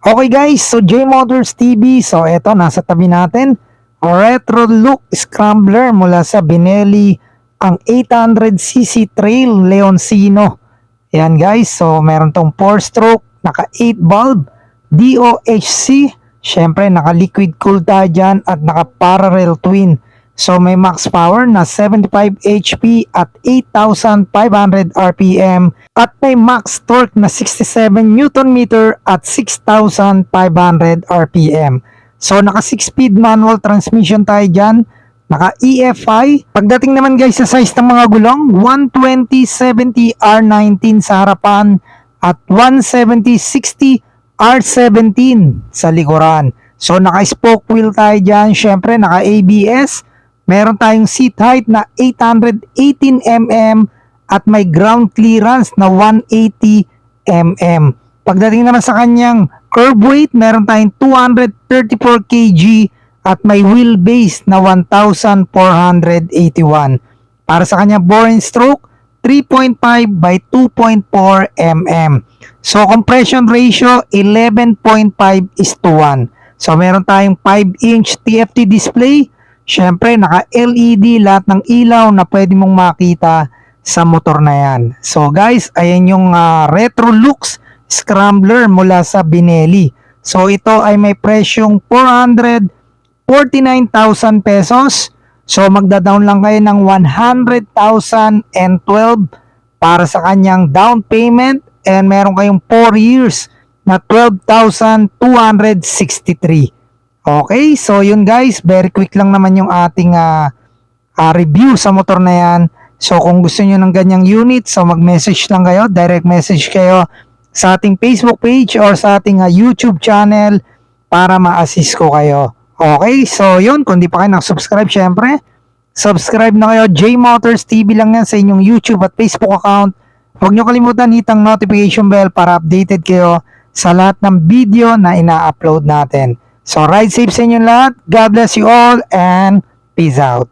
Okay guys, so J Motors TV, so eto nasa tabi natin, retro look scrambler mula sa Benelli, ang 800cc Trail Leoncino. Yan guys, so meron tong 4-stroke, naka 8 bulb, DOHC, syempre naka liquid cool tayo dyan at naka parallel twin. So may max power na 75 HP at 8,500 RPM at may max torque na 67 Nm at 6,500 RPM. So naka 6-speed manual transmission tayo dyan, naka EFI. Pagdating naman guys sa size ng mga gulong, 120/70 R19 sa harapan at 170/60 R17 sa likuran. So naka spoke wheel tayo dyan, syempre naka ABS. Meron tayong seat height na 818 mm at may ground clearance na 180 mm. Pagdating naman sa kanyang curb weight, meron tayong 234 kg at may wheelbase na 1,481. Para sa kanyang bore and stroke, 3.5 by 2.4 mm. So compression ratio 11.5:1. So meron tayong 5-inch TFT display. Syempre, naka-LED lahat ng ilaw na pwede mong makita sa motor na yan. So guys, ayan yung retro looks scrambler mula sa Benelli. So ito ay may presyong 449,000 pesos. So magda-down lang kayo ng 100,012 para sa kanyang down payment and meron kayong 4 years na 12,263. Okay, so yun guys, very quick lang naman yung ating review sa motor na yan. So kung gusto nyo ng ganyang unit, so mag-message lang kayo, direct message kayo sa ating Facebook page or sa ating YouTube channel para ma-assist ko kayo. Okay, so yun, kung di pa kayo nakasubscribe, syempre, subscribe na kayo. J Motors TV lang yan sa inyong YouTube at Facebook account. Huwag nyo kalimutan hitang notification bell para updated kayo sa lahat ng video na ina-upload natin. So ride safe sa inyo lahat. God bless you all and peace out.